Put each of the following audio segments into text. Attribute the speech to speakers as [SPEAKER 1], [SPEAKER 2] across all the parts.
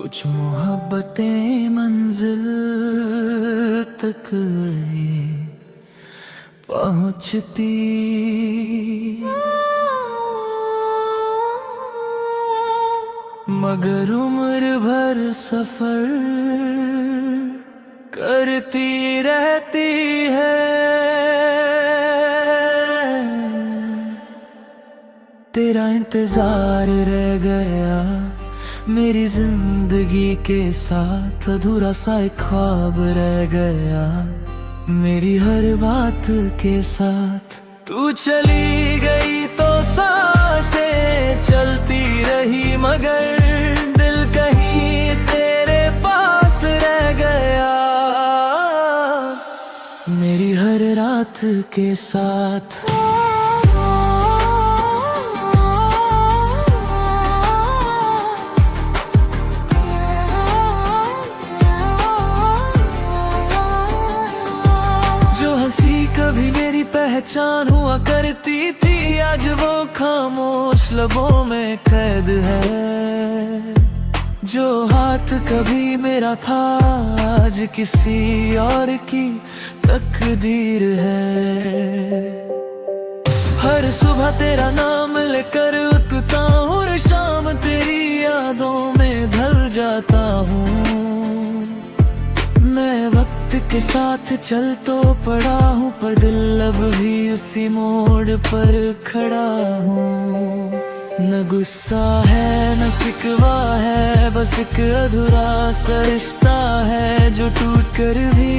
[SPEAKER 1] कुछ मोहब्बतें मंजिल तक ये पहुंचती, मगर उम्र भर सफर करती रहती है। तेरा इंतजार रह गया मेरी जिंदगी के साथ, अधूरा सा एक ख्वाब रह गया मेरी हर बात के साथ। तू चली गई तो सांसें चलती रही, मगर दिल कहीं तेरे पास रह गया मेरी हर रात के साथ। जो हंसी कभी मेरी पहचान हुआ करती थी, आज वो खामोश लबों में कैद है। जो हाथ कभी मेरा था आज किसी और की तकदीर है। हर सुबह तेरा नाम लेकर उठता हूँ और शाम तेरी यादों में ढल जाता हूँ। मैं वक्त के साथ चल तो पड़ा हूँ, पर दिल अब भी उसी मोड़ पर खड़ा हूँ। न गुस्सा है न शिकवा है, बस एक अधूरा सा रिश्ता है जो टूट कर भी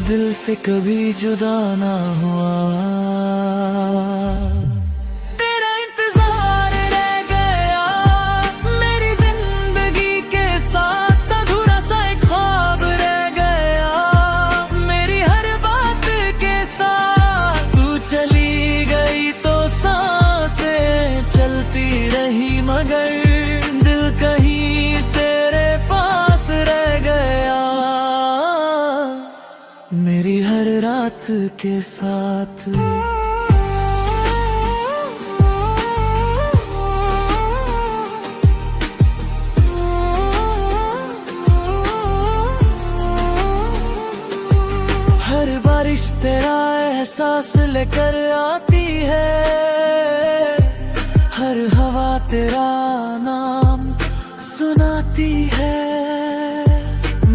[SPEAKER 1] दिल से कभी जुदा ना हुआ। मगर दिल कहीं तेरे पास रह गया मेरी हर रात के साथ। हर बारिश तेरा एहसास लेकर आती है, हर हवा तेरा नाम सुनाती है।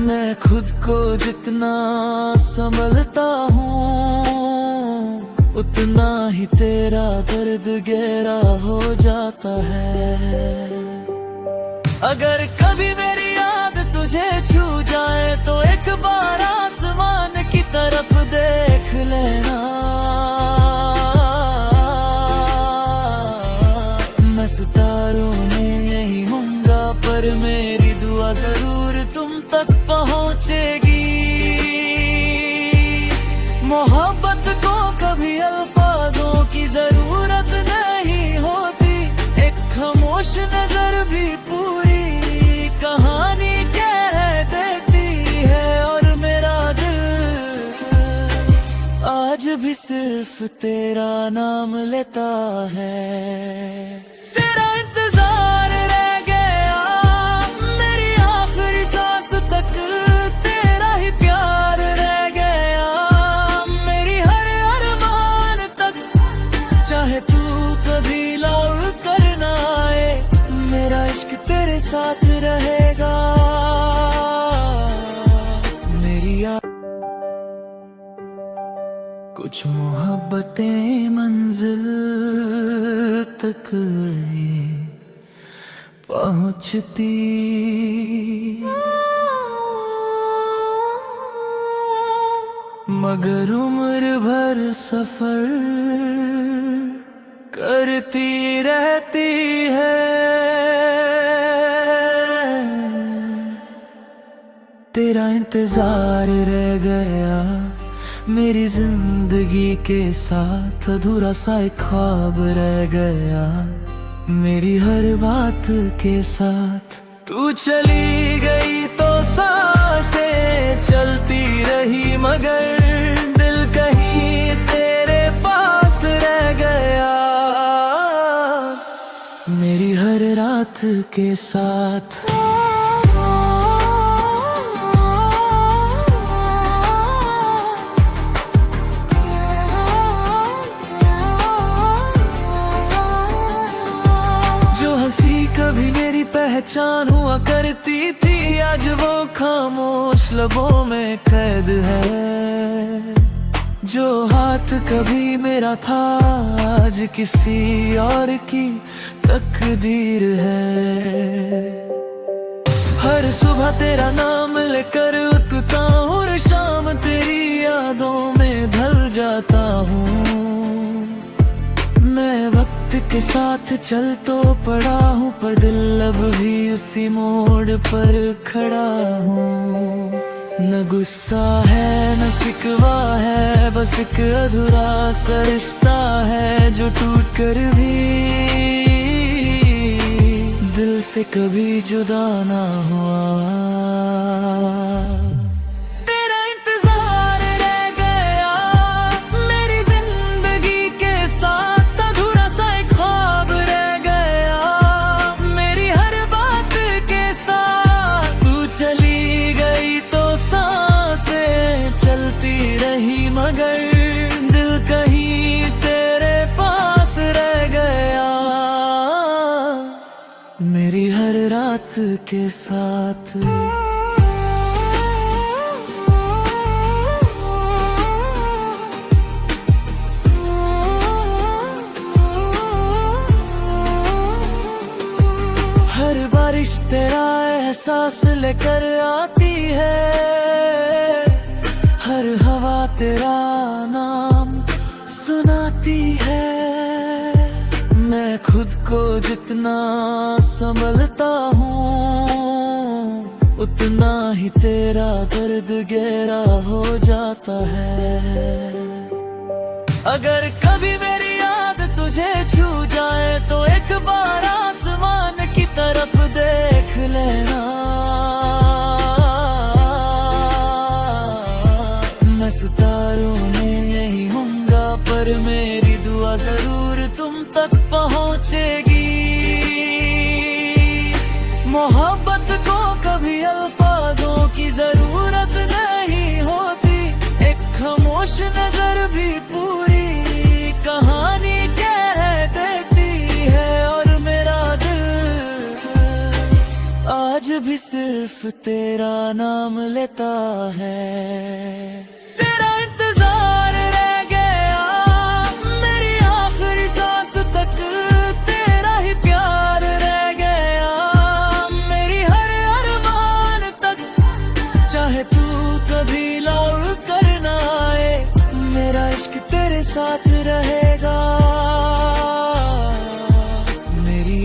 [SPEAKER 1] मैं खुद को जितना संभलता हूँ, उतना ही तेरा दर्द गहरा हो जाता है। अगर कभी मेरी याद तुझे छू जाए तो एक बार आसमान की तरफ देख लेना। सितारों में यही होऊंगा, पर मेरी दुआ जरूर तुम तक पहुंचेगी। मोहब्बत को कभी अल्फाजों की जरूरत नहीं होती, एक खामोश नजर भी पूरी कहानी कह देती है। और मेरा दिल आज भी सिर्फ तेरा नाम लेता है। चाहे तू कभी लौट कर ना आए, मेरा इश्क तेरे साथ रहेगा मेरी कुछ मोहब्बतें मंजिल तक ये पहुंचती, मगर उम्र भर सफर करती रहती है। तेरा इंतजार रह गया मेरी जिंदगी के साथ, अधूरा सा एक ख्वाब रह गया मेरी हर बात के साथ। तू चली गई तो सांसें चलती रही, मगर दिल कहीं तेरे पास रह गया मेरी हर रात के साथ। जो हंसी कभी मेरी पहचान हुआ करती थी, आज वो खामोश लबों में कैद है। जो हाथ कभी मेरा था, आज किसी और की तकदीर है। हर सुबह तेरा नाम लेकर उठता हूँ और शाम तेरी यादों में ढल जाता हूँ। मैं वक्त के साथ चल तो पड़ा हूँ, पर दिल अब भी उसी मोड़ पर खड़ा हूँ। न गुस्सा है न शिकवा है, बस एक अधूरा सा रिश्ता है जो टूट कर भी दिल से कभी जुदा ना हुआ। तेरा इंतजार रह गया मेरी जिंदगी के साथ, अधूरा सा एक ख्वाब रह गया मेरी हर बात के साथ। तू चली गई तो सांसें चलती रही, मगर दिल कहीं तेरे पास रह गया मेरी हर रात के साथ। हर बारिश तेरा एहसास लेकर आती है, हर हवा तेरा नाम सुनाती है। मैं खुद को जितना संभलता हूँ, उतना ही तेरा दर्द गहरा हो जाता है। अगर कभी मेरी याद तुझे छू जाए तो एक बार आसमान की तरफ देख लेना। मैं सितारों में यही होऊंगा, पर मेरी दुआ जरूर तुम तक पहुंचेगी। मोहब्बत को कभी अल्फाजों की जरूरत नहीं होती, एक खामोश नजर भी पूरी कहानी कह देती है। और मेरा दिल आज भी सिर्फ तेरा नाम लेता है। तेरा इंतजार रह गया मेरी आखिरी सांस तक, तेरा ही प्यार रह गया मेरी हर अरमान तक। चाहे तू कभी लौट कर ना आए, मेरा इश्क तेरे साथ रहेगा मेरी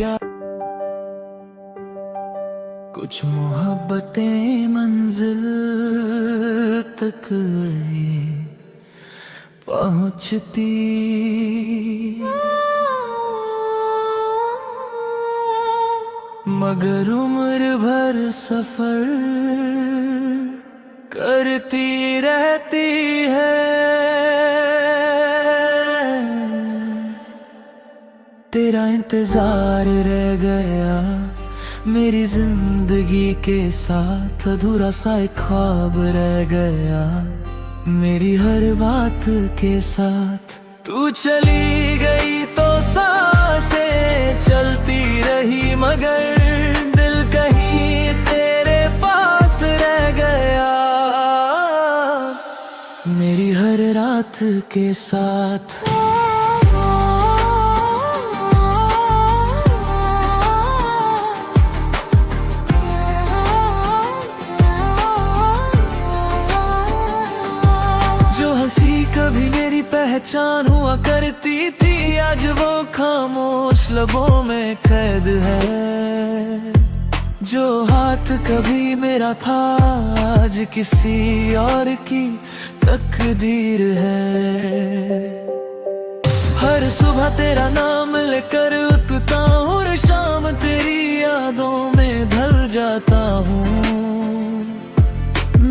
[SPEAKER 1] कुछ मोहब्बतें मंजिल तक पहुंचती, मगर उम्र भर सफर करती रहती है। तेरा इंतजार रह गया मेरी जिंदगी के साथ, अधूरा सा एक ख्वाब रह गया मेरी हर बात के साथ। तू चली गई तो सांसें चलती रही, मगर दिल कहीं तेरे पास रह गया मेरी हर रात के साथ। हंसी कभी मेरी पहचान हुआ करती थी, आज वो खामोश लबों में कैद है। जो हाथ कभी मेरा था, आज किसी और की तकदीर है। हर सुबह तेरा नाम लेकर उठता हूँ और शाम तेरी यादों में ढल जाता हूँ।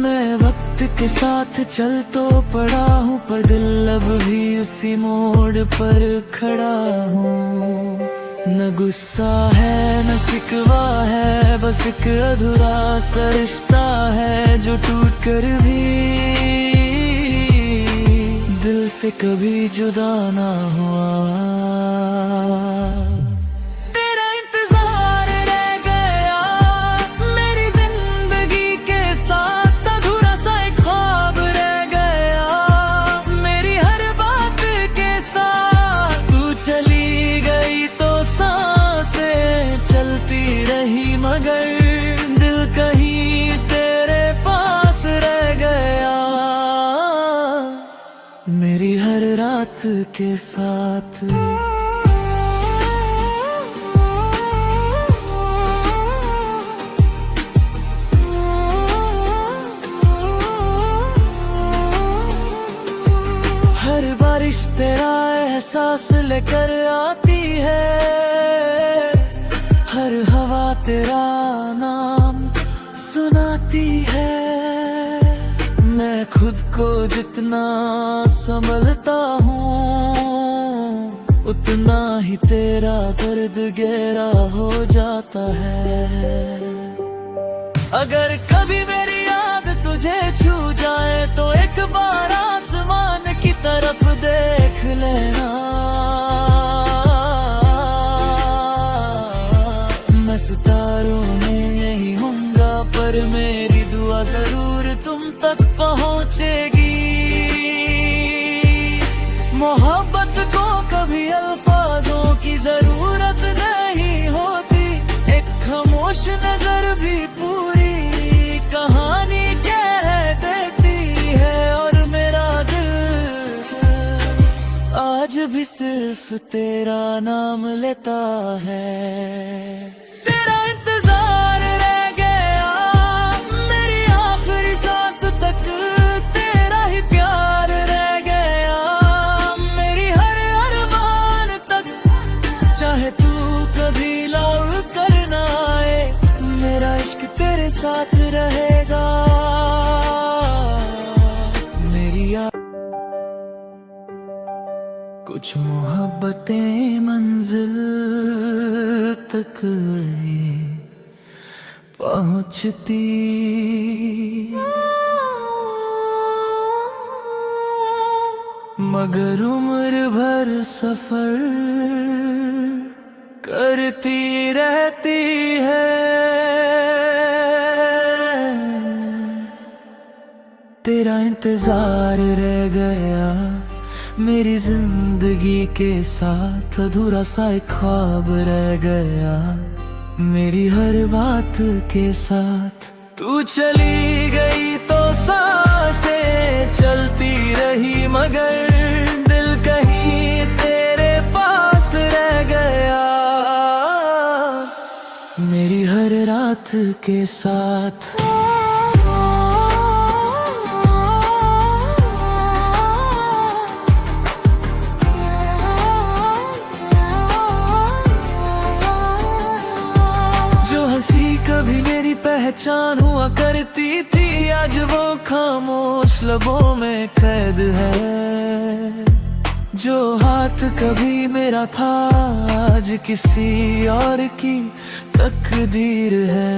[SPEAKER 1] मैं वक्त के साथ चल तो पड़ा हूँ, पर दिल अब भी उसी मोड़ पर खड़ा हूँ। न गुस्सा है न शिकवा है, बस एक अधूरा सा रिश्ता है जो टूट कर भी दिल से कभी जुदा ना हुआ। तेरा इंतजार रह गया मेरी जिंदगी के साथ, अधूरा सा एक ख्वाब रह गया मेरी हर बात के साथ। तू चली गई तो सांसें चलती रही, मगर दिल कहीं तेरे पास रह गया मेरी हर रात के साथ। हर बारिश तेरा एहसास लेकर आती है, हर हवा तेरा नाम सुनाती है। मैं खुद को जितना संभलता हूँ उतना ही तेरा दर्द गहरा हो जाता है। अगर कभी मेरी याद तुझे छू जाए तो एक बार आसमान की तरफ देख लेना। मैं सितारों में यही होऊंगा पर मेरी दुआ जरूर तुम तक पहुंचेगी। मोहब्बत को कभी अल्फाजों की जरूरत नहीं होती, एक खामोश नजर भी पूरी कहानी कह देती है। और मेरा दिल आज भी सिर्फ तेरा नाम लेता है। तेरा इंतजार रह गया मेरी आखिरी सांस तक, तेरा ही प्यार रह गया मेरी हर अरमान तक। चाहे तू कभी लौट कर ना आए, मेरा इश्क तेरे साथ रहेगा। मेरी कुछ मोहब्बतें मंजिल तक पहुंचती, मगर उम्र भर सफर करती रहती है। तेरा इंतजार रह गया मेरी जिंदगी के साथ, अधूरा सा एक ख्वाब रह गया मेरी हर बात के साथ। तू चली गई तो सांसें चलती रही, मगर दिल कहीं तेरे पास रह गया मेरी हर रात के साथ। हंसी कभी मेरी पहचान हुआ करती थी, आज वो खामोश लबों में कैद है। जो हाथ कभी मेरा था आज किसी और की तकदीर है।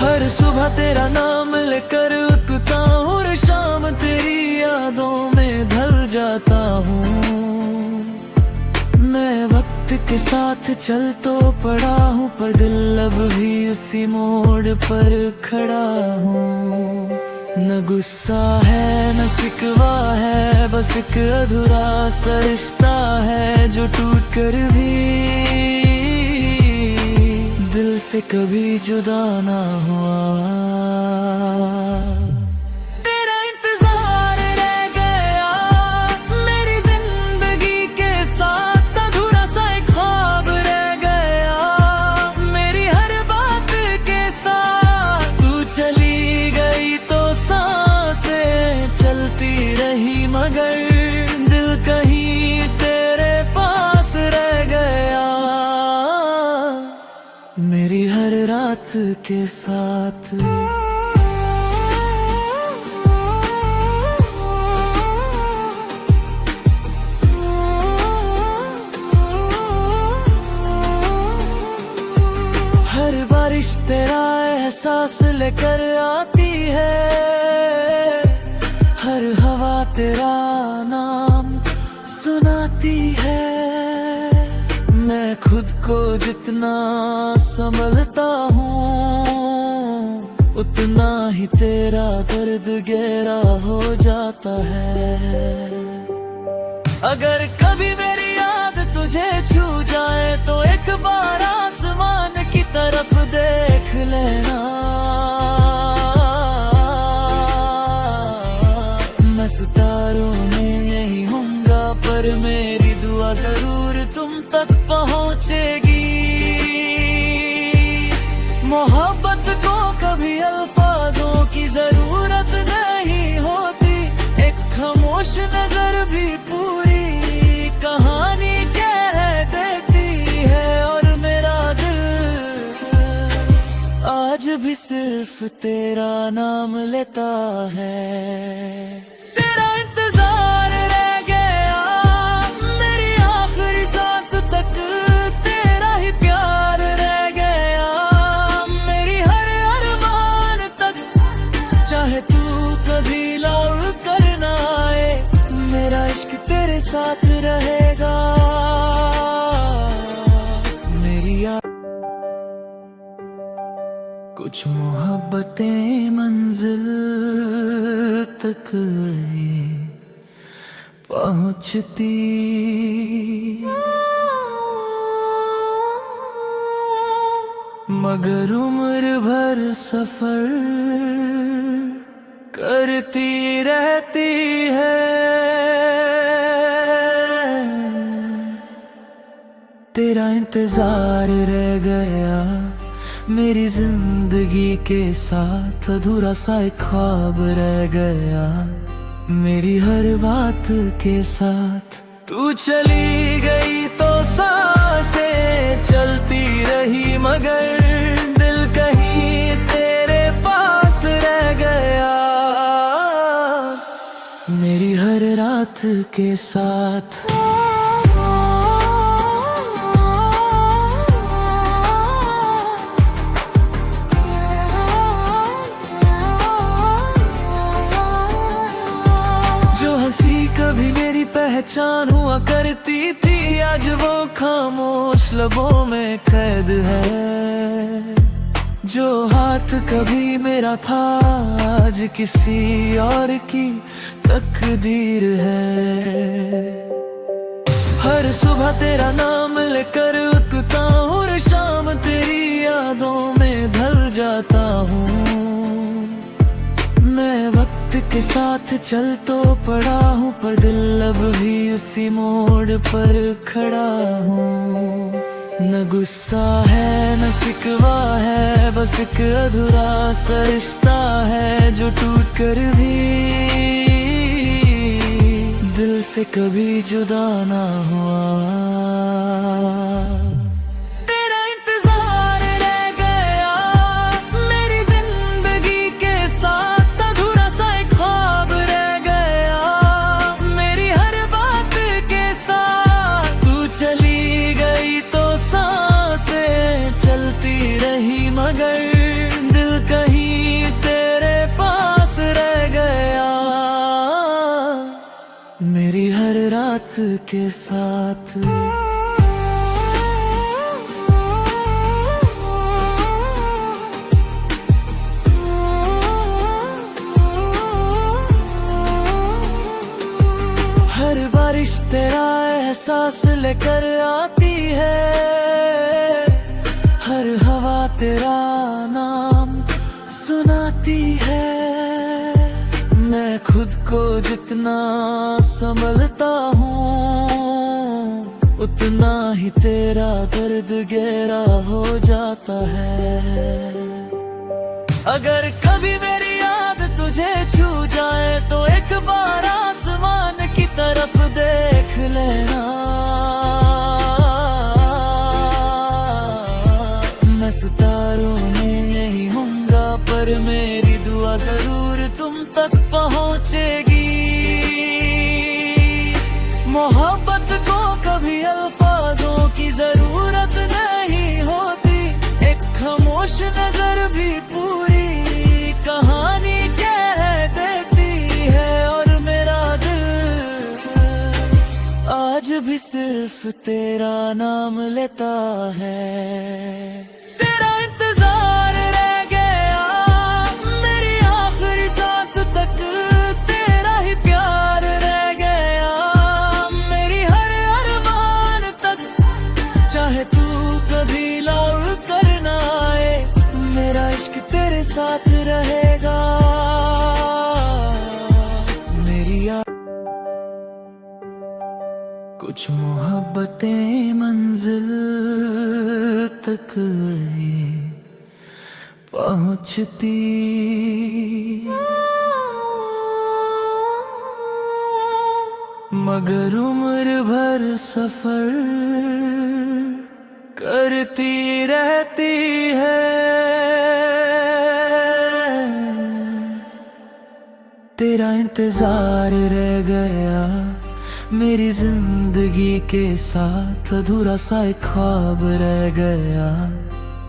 [SPEAKER 1] हर सुबह तेरा नाम लेकर उठता हूँ और शाम तेरी यादों में ढल जाता हूँ। मैं वक्त के साथ चल तो पड़ा हूँ पर दिल अब भी उसी मोड़ पर खड़ा हूँ। न गुस्सा है न शिकवा है, बस एक अधूरा सा रिश्ता है जो टूट कर भी दिल से कभी जुदा ना हुआ। मगर दिल कहीं तेरे पास रह गया मेरी हर रात के साथ। तेरा एहसास लेकर आती है, हर हवा तेरा नाम सुनाती है। मैं खुद को जितना संभलता हूँ, उतना ही तेरा दर्द गहरा हो जाता है। अगर कभी मेरी याद तुझे छू जाए तो एक बार आसमान की तरफ देख लेना। मैं सितारों में यही होऊंगा, पर मेरी दुआ जरूर तुम तक पहुंचेगी। मोहब्बत को कभी अल्फाजों की जरूरत नहीं होती, एक खामोश नजर भी पूरी कहानी कह देती है। और मेरा दिल आज भी सिर्फ तेरा नाम लेता है। तेरा इंतजार रह गया मेरी आखिरी सांस तक, तेरा ही प्यार रह गया मेरी हर अरमान तक। चाहे तू कभी लौट कर ना आए, मेरा इश्क तेरे साथ रहेगा। मेरी कुछ मोहब्बतें मंजिल तक पहुंचती, मगर उम्र भर सफर करती रहती है। तेरा इंतजार रह गया मेरी जिंदगी के साथ, अधूरा सा एक ख्वाब रह गया मेरी हर बात के साथ। तू चली गई तो सांसें चलती रही, मगर दिल कहीं तेरे पास रह गया मेरी हर रात के साथ। जो हंसी कभी मेरी पहचान हुआ करती थी, आज वो खामोश लबों में कैद है। जो हाथ कभी मेरा था, आज किसी और की तकदीर है। हर सुबह तेरा नाम लेकर उठता हूँ, और शाम तेरी यादों में ढल जाता हूँ। मैं वक्त के साथ चल तो पड़ा हूँ, पर दिल अब भी उसी मोड़ पर खड़ा हूँ। न गुस्सा है न शिकवा है, बस एक अधूरा सा रिश्ता है जो टूट कर भी दिल से कभी जुदा ना हुआ। तेरा इंतजार रह गया मेरी जिंदगी के साथ, अधूरा सा एक ख्वाब रह गया मेरी हर बात के साथ। तू चली गई तो सांसें चलती रही, मगर दिल कहीं तेरे पास रह गया मेरी हर रात के साथ। हर बारिश तेरा एहसास लेकर आती है, हर हवा तेरा नाम सुनाती है। मैं खुद को जितना संभलता हूँ, उतना ही तेरा दर्द गहरा हो जाता है। अगर कभी मेरी याद तुझे छू जाए तो एक बार आसमान की तरफ देख लेना। मैं सितारों में यही होऊंगा, पर मेरी दुआ जरूर तुम तक पहुंचेगी। मोहब्बत को कभी अल्फाजों की जरूरत नहीं होती, एक खामोश नजर सिर्फ तेरा नाम लेता है। तेरा इंतजार रह गया मेरी आखिरी सांस तक, तेरा ही प्यार रह गया मेरी हर अरमान तक। चाहे तू कभी लौट कर ना आए, मेरा इश्क तेरे साथ रहेगा। कुछ मोहब्बतें मंजिल तक ही पहुंचती, मगर उम्र भर सफर करती रहती है। तेरा इंतजार रह गया मेरी जिंदगी के साथ, अधूरा सा एक ख्वाब रह गया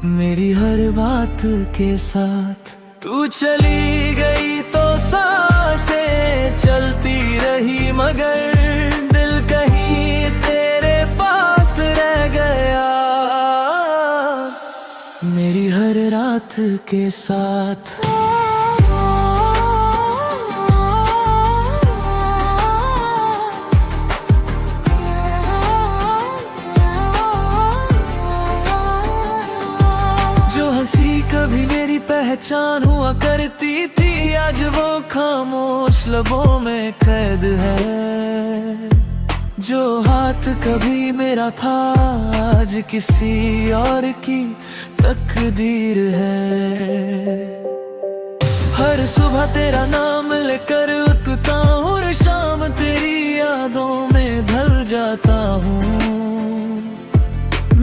[SPEAKER 1] मेरी हर बात के साथ। तू चली गई तो सांसें चलती रही, मगर दिल कहीं तेरे पास रह गया मेरी हर रात के साथ। हंसी कभी मेरी पहचान हुआ करती थी, आज वो खामोश लबों में कैद है। जो हाथ कभी मेरा था आज किसी और की तकदीर है। हर सुबह तेरा नाम लेकर उठता हूँ और शाम तेरी यादों में ढल जाता हूँ।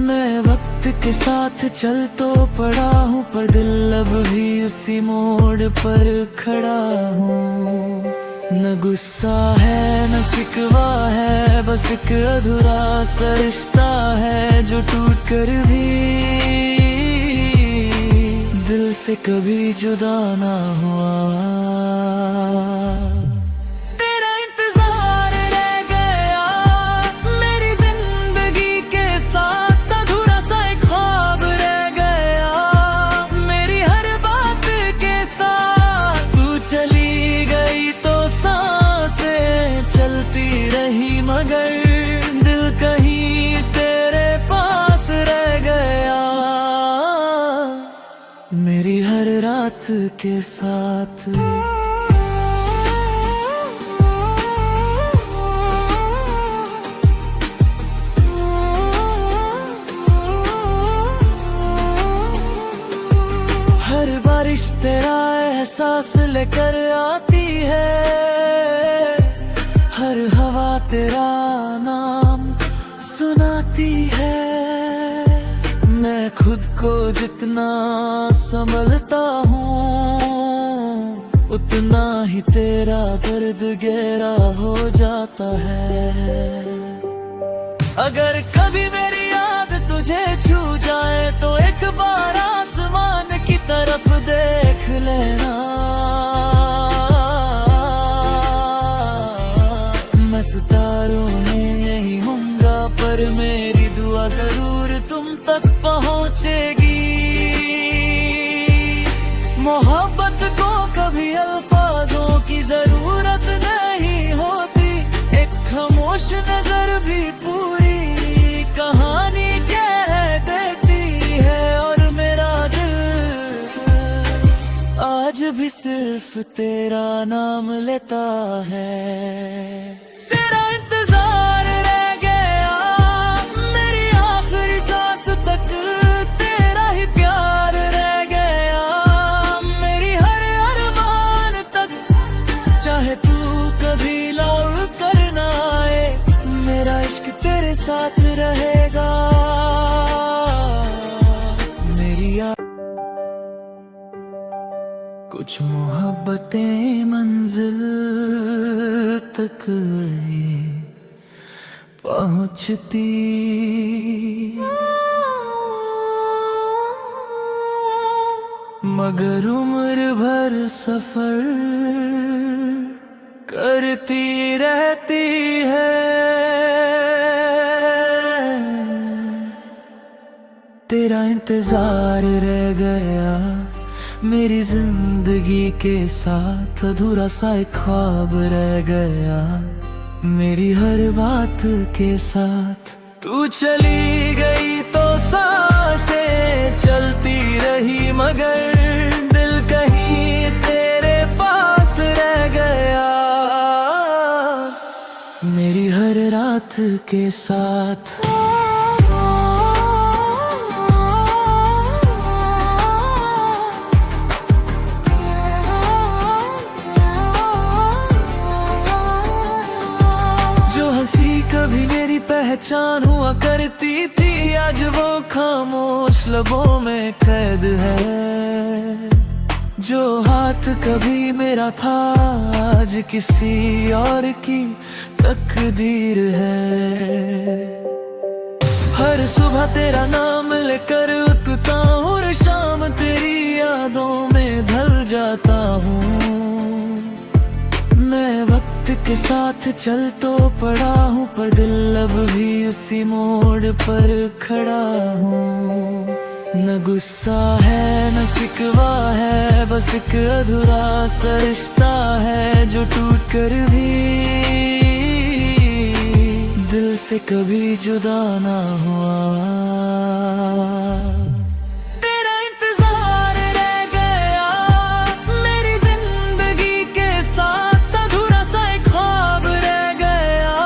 [SPEAKER 1] मैं वक्त के साथ चल तो पड़ा हूँ, पर दिल अब भी उसी मोड़ पर खड़ा हूँ। न गुस्सा है न शिकवा है, बस एक अधूरा सा रिश्ता है जो टूट कर भी दिल से कभी जुदा ना हुआ। मगर दिल कहीं तेरे पास रह गया मेरी हर रात के साथ। हर बारिश तेरा एहसास लेकर आती है, हर हवा तेरा नाम सुनाती है। मैं खुद को जितना संभलता हूँ, उतना ही तेरा दर्द गहरा हो जाता है। अगर कभी मेरी याद तुझे छू जाए तो एक बार आसमान की तरफ देख लेना। मैं सितारों में नहीं होऊंगा, पर मेरी दुआ जरूर तुम तक पहुंचेगी। मोहब्बत को कभी अल्फाजों की जरूरत नहीं होती, एक खामोश नजर भी पूरी कहानी कह देती है। और मेरा दिल आज भी सिर्फ तेरा नाम लेता है। तेरा इंतजार रह गया मेरी आखिरी सांस तक, तेरा ही प्यार रह गया मेरी हर अरमान तक। चाहे तू कभी लौट कर ना आए, मेरा इश्क तेरे साथ रहेगा। मेरी कुछ मोहब्बतें मंजिल तक ही पहुंचती, मगर उम्र भर सफर करती रहती है। तेरा इंतजार रह गया मेरी जिंदगी के साथ, अधूरा सा एक ख्वाब रह गया मेरी हर बात के साथ। तू चली गई तो सांसें चलती रही, मगर दिल कहीं तेरे पास रह गया मेरी हर रात के साथ। जो हंसी कभी मेरी पहचान हुआ करती थी, आज वो खामोश लबों में कैद है। जो हाथ कभी मेरा था, आज किसी और की तकदीर है। हर सुबह तेरा नाम लेकर उठता हूँ और शाम तेरी यादों में ढल जाता हूँ। मैं वक्त के साथ चल तो पड़ा हूँ, पर दिल अब भी उसी मोड़ पर खड़ा हूँ। न गुस्सा है न शिकवा है, बस एक अधूरा सा रिश्ता है जो टूट कर भी दिल से कभी जुदा ना हुआ। तेरा इंतजार रह गया मेरी जिंदगी के साथ, अधूरा सा एक ख्वाब रह गया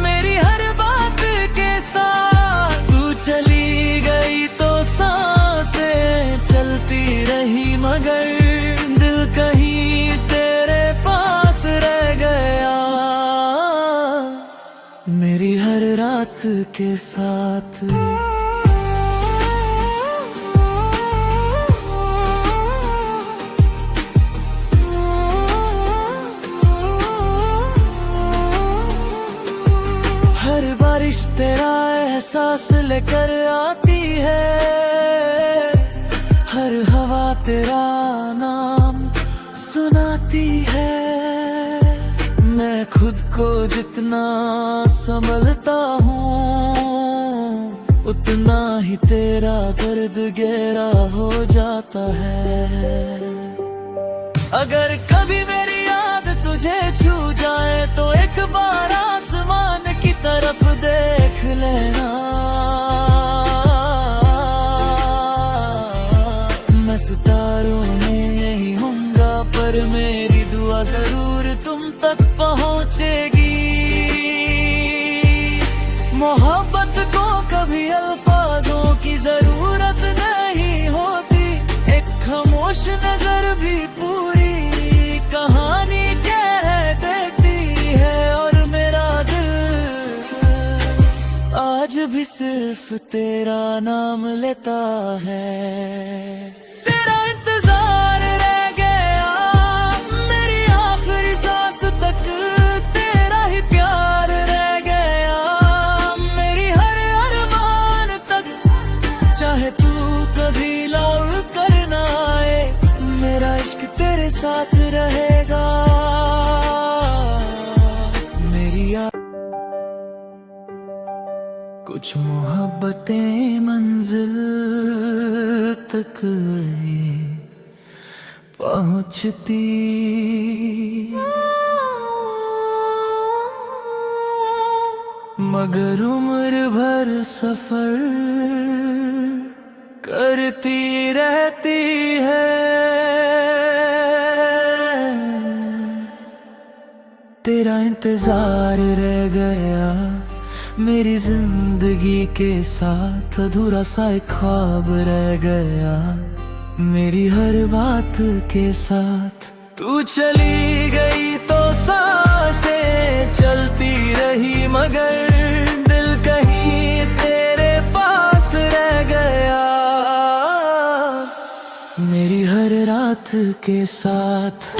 [SPEAKER 1] मेरी हर बात के साथ। तू चली गई तो सांसें चलती रही, मगर दिल कहीं तेरे पास रह गया मेरी हर रात के साथ। हर बारिश तेरा एहसास लेकर आती है, हर हवा तेरा नाम सुनाती है। मैं खुद को जितना संभलता हूँ, उतना ही तेरा दर्द गहरा हो जाता है। अगर कभी मेरी याद तुझे छू जाए तो एक बार आसमान की तरफ देख लेना। मैं सितारों में यही होऊंगा, पर मेरी दुआ जरूर तुम तक पहुंचेगी। मोहब्बत को कभी अल्फाजों की जरूरत नहीं होती, एक खामोश नजर भी पूरी कहानी कह देती है। और मेरा दिल आज भी सिर्फ तेरा नाम लेता है। तेरा इंतजार रह गया मेरी आखिरी सांस तक, तेरा ही प्यार रह गया मेरी हर अरमान तक। चाहे तू कभी लौट कर ना आए, मेरा इश्क तेरे साथ रहेगा मेरी कुछ मोहब्बतें मंजिल तक पहुंचती, मगर उम्र भर सफर करती रहती है। तेरा इंतजार रह गया मेरी जिंदगी के साथ, अधूरा सा एक ख्वाब रह गया मेरी हर बात के साथ। तू चली गई तो सांसें चलती रही, मगर दिल कहीं तेरे पास रह गया मेरी हर रात के साथ।